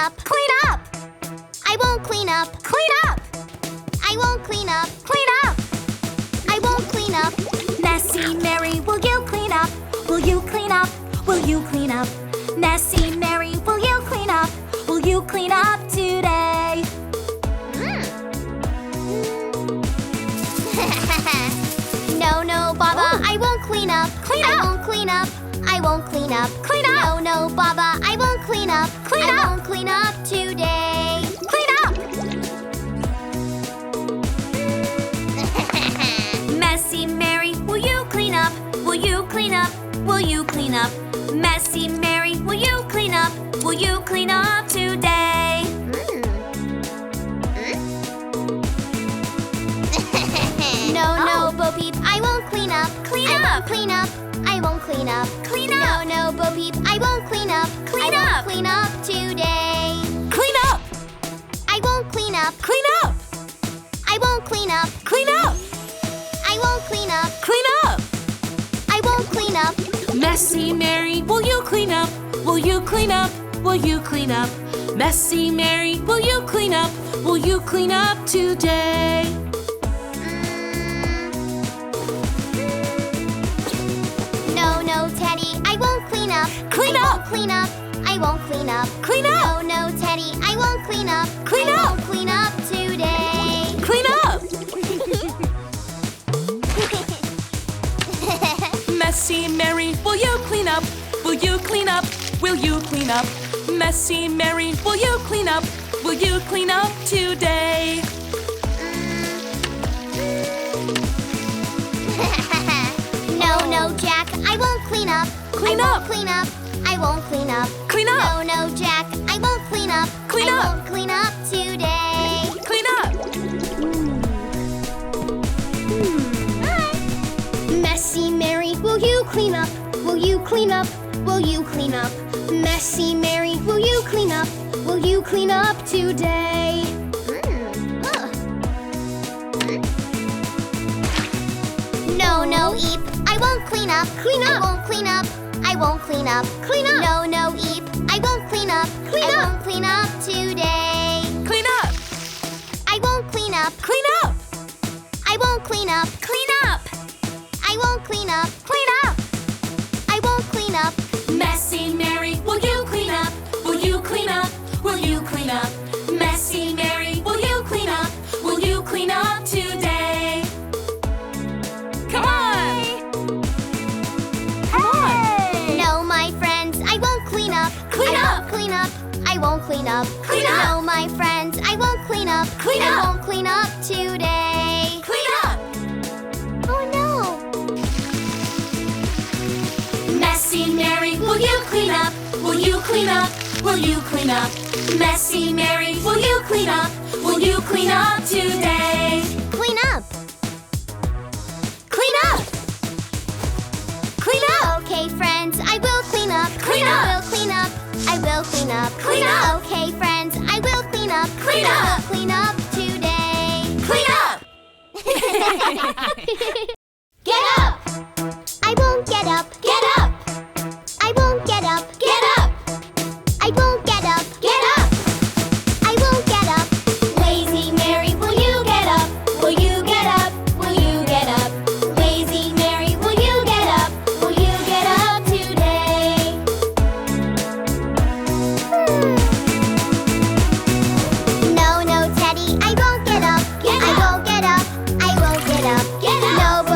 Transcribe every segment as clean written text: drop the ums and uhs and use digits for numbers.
up. Clean up. I won't clean up. Clean up. I won't clean up. Clean up. I won't clean up. Messy Mary, will you clean up? Will you clean up? Will you clean up? Messy Mary, will you clean up? Will you clean up today? No, Baba, I won't clean up. Clean up. I won't clean up. I won't clean up. Clean up. No, Baba, I won't clean up. Clean up. I won't clean up today. Clean up. Messy Mary, will you clean up? Will you clean up? Will you clean up? Messy Mary, will you clean up? Will you clean up today? No, Bo Peep, I won't clean up. Clean up. I won't clean up. I won't clean up. Clean up. No, Bo Peep, I won't clean up. Clean up. I won't clean up today. Clean up. I won't clean up. Clean up. I won't clean up. Clean up. I won't clean up. Clean up. I won't clean up. Messy Mary, will you clean up? Will you clean up? Will you clean up? Messy Mary, will you clean up? Will you clean up today? No, Teddy, I won't clean up. Clean I up. won't clean up. I won't clean up. Clean up. No, Teddy, I won't clean up. Clean I up. won't clean up today. Clean up! Messy Mary, will you clean up? Will you clean up? Will you clean up? Messy Mary, will you clean up? Will you clean up today? No, Jack, I won't clean up. Clean I up. won't clean up. I won't clean up. Clean up. No, Jack, I won't clean up. Clean I up. won't clean up today. Clean up! Messy Mary, will you clean up? Will you clean up? Will you clean up? Messy Mary, will you clean up? Will you clean up today? No, Eep, I won't clean up. Clean up. I won't clean up. I won't clean up. Clean up. No, Eep, I won't clean up. I won't clean up today. Clean up! I won't clean up. Clean up! I won't clean up. Clean up. I won't clean up. Clean up. I won't clean up. Messy Mary, will you clean up? Will you clean up? Will you clean up? Messy Mary, will you clean up? Will you clean up today? Come on! Come on! No, my friends, I won't clean up. Clean I up. won't clean up. I won't clean up. Clean up. No, my friends, I won't clean up. Clean I up. won't clean up today. Clean up! Oh no! Messy Mary, will you clean up? Will you clean up? Will you clean up? Messy Mary, will you clean up? Will you clean up today? Clean up. Clean up! Clean up! Okay, friends, I will clean up. Clean I up. will clean up. I will clean up. Clean up. Okay, friends, I will clean up. Clean I up. will clean up today. Clean up! Get up! I won't get up. Get up! I won't get up. Get up! I won't get up. Get up! I won't get up. Lazy Mary, will you get up? Will you get up? Will you get up? Lazy Mary, will you get up? Will you get up today? No, Teddy, I won't get up. Get I up. won't get up. I won't get up. Get up. No,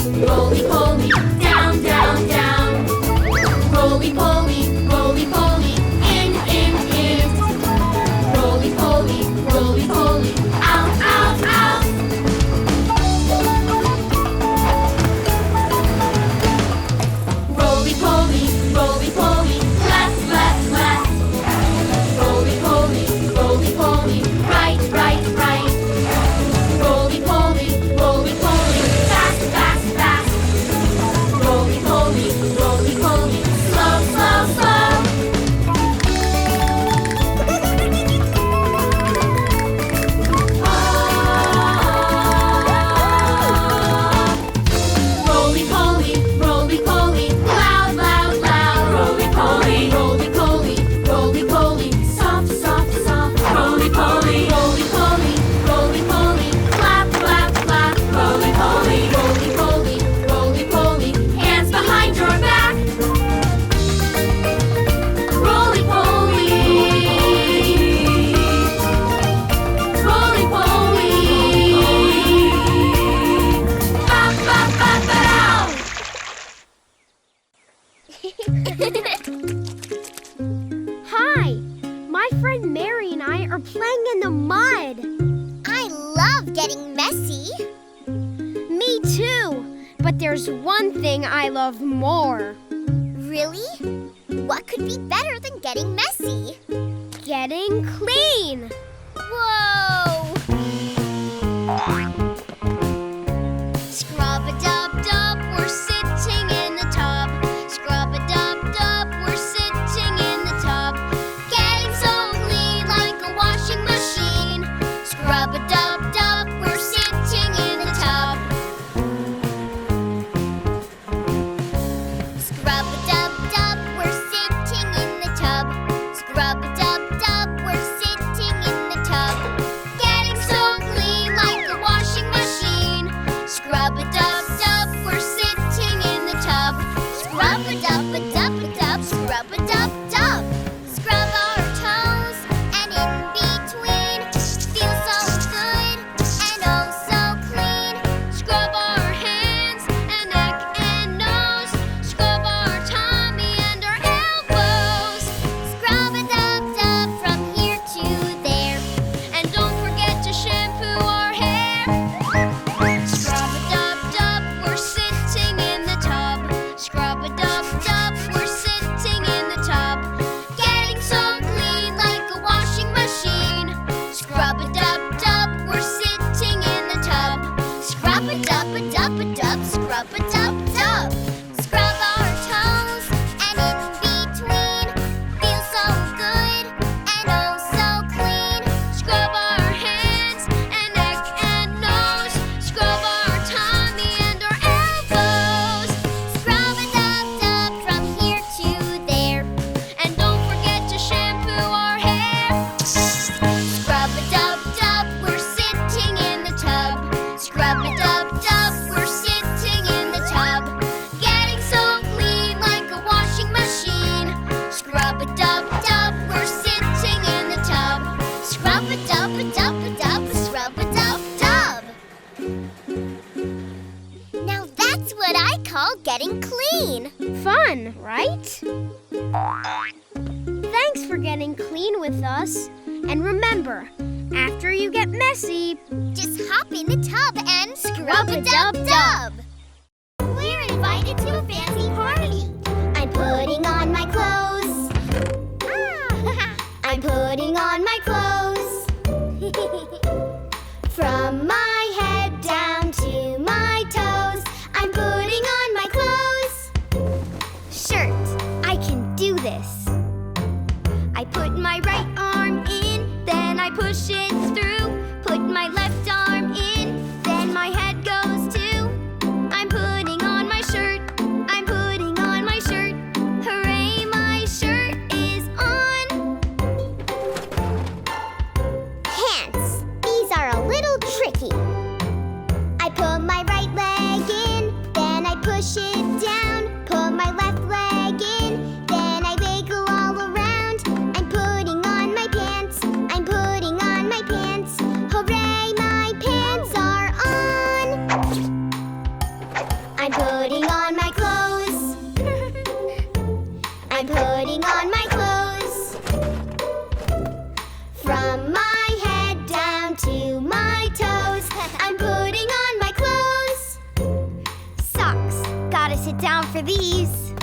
Roly-poly, down, down, down. Roly-poly, roly-poly, in, in. Roly-poly, roly-poly, out, out, out. Roly-poly, roly-poly, left, left, left. Roly-poly, roly-poly, right, right, right. Roly-poly, roly-poly, fast, fast, fast. Roly-poly, roly-poly, slow, slow, slow. Roly-poly, roly-poly, loud, loud, loud. Roly-poly, roly-poly, roly-poly, soft, soft, soft. Roly-poly, roly-poly, roly-poly, flap, flap, flap. Roly-poly, roly-poly, roly-poly, hands behind your back. Roly-poly, roly-poly, bop, bop, bop, bow. Hi! My friend Mary and I are playing in the mud. I love getting messy. Me too. But there's one thing I love more. Really? What could be better than getting messy? Getting clean. Whoa! Scrub-a-dub-dub, we're sitting in the tub. Scrub-a-dub-dub, we're sitting in the tub. Getting so clean like a washing machine. Scrub-a-dub-dub, we're sitting in the tub. Scrub-a-dub-dub, we're sitting in the tub. Scrub-a-dub-dub, we're sitting in the tub. Getting so clean like a washing machine. Scrub-a-dub-dub, we're sitting in the tub. Scrub-a-dub-a-dub-a-dub, scrub-a-dub-dub. Scrub our toes and in between. Feel so good and oh so clean. Scrub our hands and neck and nose. Scrub our tummy and our elbows. Scrub-a-dub-dub from here to there. And don't forget to shampoo our hair. Scrub-a-dub-dub, we're sitting in the tub. Scrub-a-dub-dub, we're sitting in the tub. Getting so clean like a washing machine. Scrub-a-dub-dub, we're sitting in the tub. Scrub-a-dub-a-dub-a-dub, scrub-a-dub-dub. Scrub our toes and in between. Feel so good and oh so clean. Scrub our hands and neck and nose. Scrub our tummy and our elbows. Scrub-a-dub-dub from here to there. And don't forget to shampoo our hair. Scrub-a-dub-dub, we're sitting in the tub. Scrub-a-dub-dub, we're sitting in the tub. Getting so clean like a washing machine. Scrub-a-dub-dub, we're sitting in the tub. Scrub-a-dub-a-dub-a-dub, scrub-a-dub-dub. Now that's what I call getting clean. Fun, right? Thanks for getting clean with us. And remember, after you get messy, Just hop in the tub and scrub-a-dub-dub. We're invited to a fancy party. I'm putting on my clothes. I'm putting on my clothes. From my head down to my toes, I'm putting on my clothes. Shirt, I can do this. I put my right arm in, then I push it through. Put my left arm in, then my head goes too. I'm putting on my shirt. I'm putting on my shirt. Hooray, my shirt is on. Pants. These are a little tricky. I'm putting on my clothes. I'm putting on my clothes. From my head down to my toes, I'm putting on my clothes. Socks, gotta sit down for these.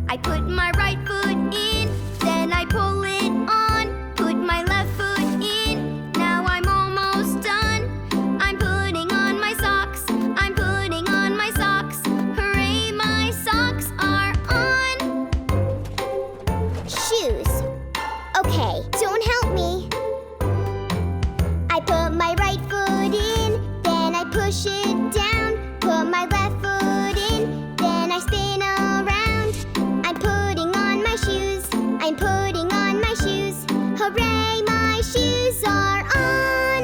I put my right foot in, then I pull it on. Put my left foot in, now I'm almost done. I'm putting on my socks, I'm putting on my socks. Hooray, my socks are on. Shoes. Okay, don't help me. I put my right foot in, then I push it down. Put my left foot in, then I spin around. I'm putting on my shoes, I'm putting on my shoes. Hooray, my shoes are on.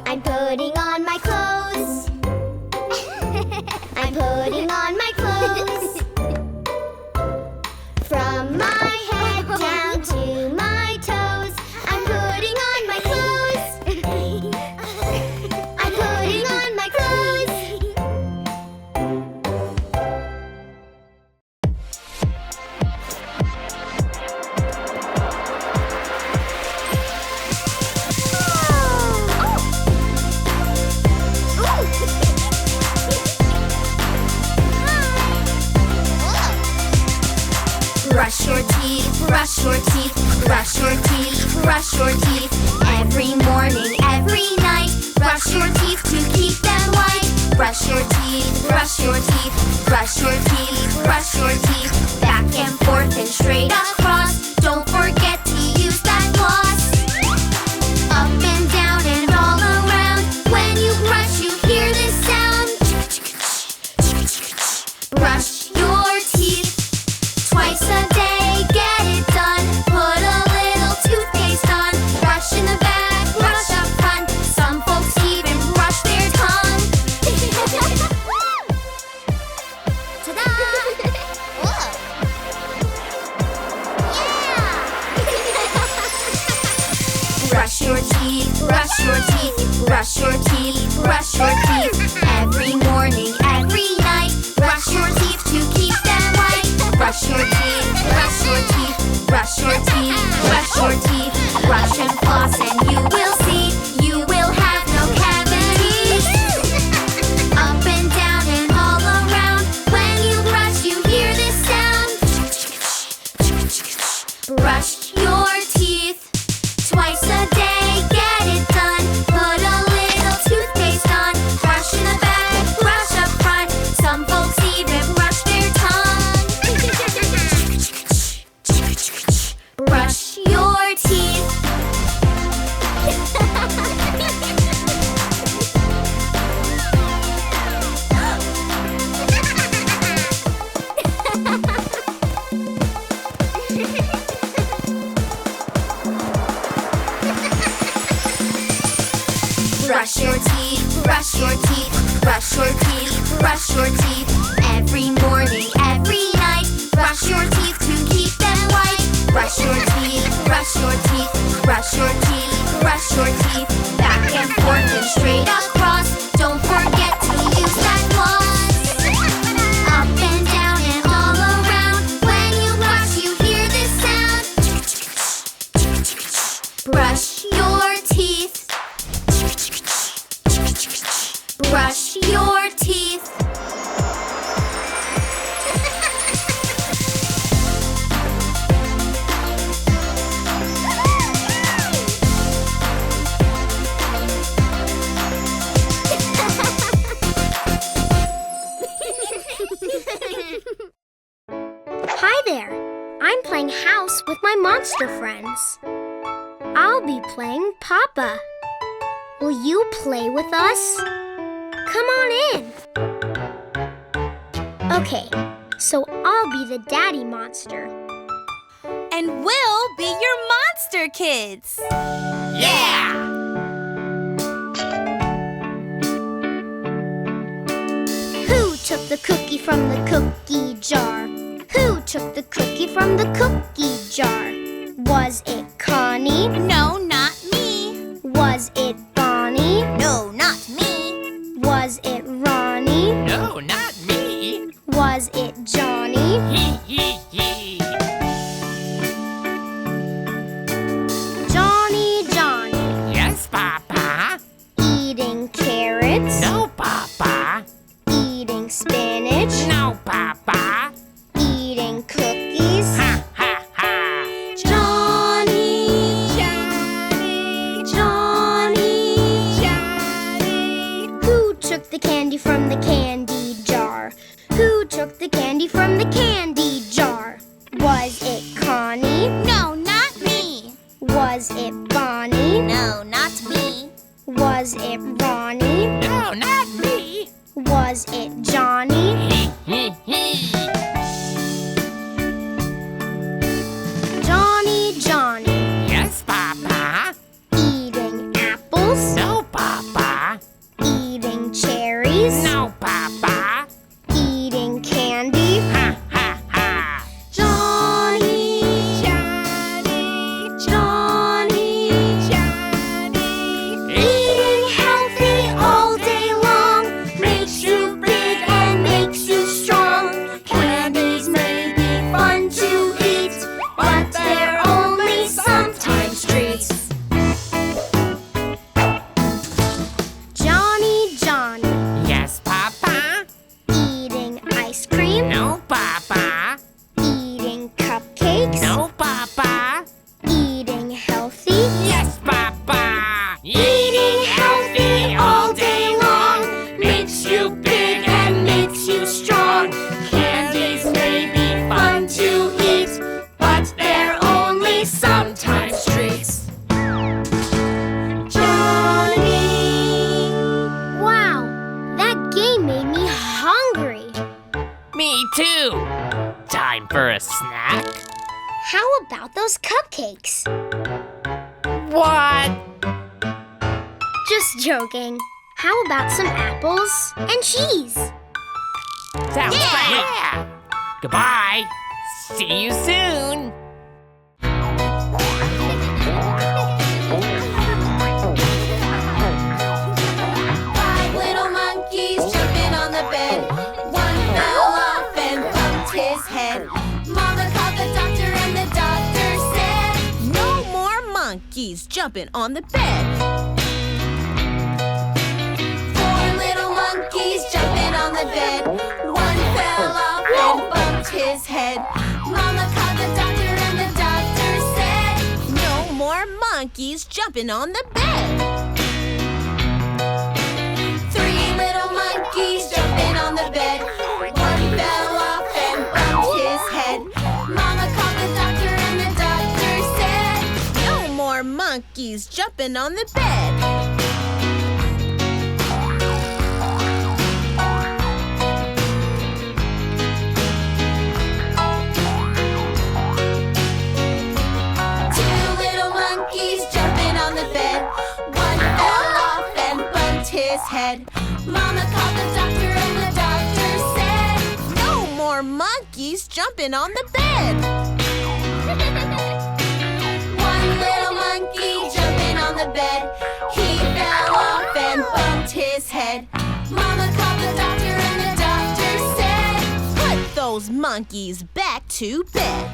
I'm putting on my clothes. I'm putting on my clothes. From my head down to my toes, I'm putting on my clothes. I'm putting on my clothes. Brush your teeth, brush your teeth, brush your teeth, brush your teeth. Every morning, every night, brush your teeth to keep them white. Brush your teeth, brush your teeth, brush your teeth, brush your teeth. Back and forth and straight across. Don't forget to use that floss. Up and down and all around. When you brush, you hear this sound. Brush your teeth twice a day, get it done. Put a little toothpaste on. Brush in the back, brush up front. Some folks even brush their tongue. Ta-da! Whoa! Yeah! Brush your teeth, brush your teeth, brush your teeth, brush your teeth. Every morning, every night, brush your teeth to keep them white. Brush your teeth, brush your teeth, brush your teeth, brush your teeth. Brush and floss and you will see, you will have no cavities. Up and down and all around. When you brush, you hear this sound. Brush your teeth twice a day, get it done. Put a little toothpaste on. Brush in the back, brush up front. Some folks even brush their tongue. Brush your teeth. Brush your teeth, brush your teeth, brush your teeth, brush your teeth. Every morning, every night, brush your teeth to keep them white. Brush your teeth, brush your teeth, brush your teeth, brush your teeth. Back and forth and straight across. Don't forget to use that floss. Up and down and all around. When you brush, you hear this sound. Brush your teeth. Brush your teeth. Hi there. I'm playing house with my monster friends. I'll be playing Papa. Will you play with us? Come on in. Okay, so I'll be the daddy monster. And we'll be your monster kids. Yeah! Who took the cookie from the cookie jar? Who took the cookie from the cookie jar? Was it Connie? No, not me. Was it Bonnie? No, not me. Was it Ronnie? Was it Johnny? Johnny, Johnny. Yes, Papa. Eating carrots? No, Papa. Eating spinach? No, Papa. Eating cookies? Ha, ha, ha. Johnny, Johnny, Who took the candy from the candy jar? Who took the candy from the candy jar? Was it Connie? No, not me. Was it Bonnie? No, not me. Was it Ronnie? No, not me. Was it Johnny? Johnny, Johnny. Yes, Papa. Eating apples? No, Papa. Eating cherries? No, Papa. Eating candy? Ha, ha, ha. Johnny, Johnny, Eating healthy all day long makes you big and makes you strong. Candies may be fun to eat, but they're only sometimes treats. Johnny, Johnny, Yes, Papa. eating ice cream? No, Papa. Eating cupcakes? No, Papa. Eating healthy? Yes, Papa. Eating healthy all day long makes you big and makes you strong. Candies may be fun to eat, but they're only sometimes treats. Johnny! Wow, that game made me hungry. Me too. Time for a snack. How about those cupcakes? What? Just joking. How about some apples and cheese? Sounds great. Goodbye. See you soon. Five little monkeys jumping on the bed. One fell off and bumped his head. Mama called the doctor and the doctor said, No more monkeys jumping on the bed. four little monkeys jumping on the bed. One fell off and bumped his head. Mama called the doctor and the doctor said, No more monkeys jumping on the bed. three little monkeys jumping on the bed. One fell off and bumped his head. Mama called the doctor and the doctor said, No more monkeys jumping on the bed. two little monkeys jumping on the bed. One fell off and bumped his head. Mama called the doctor and the doctor said, No more monkeys jumping on the bed. one little monkey jumping on the bed. He fell off and bumped his head. Mama called the doctor and the doctor said, Put those monkeys back to bed.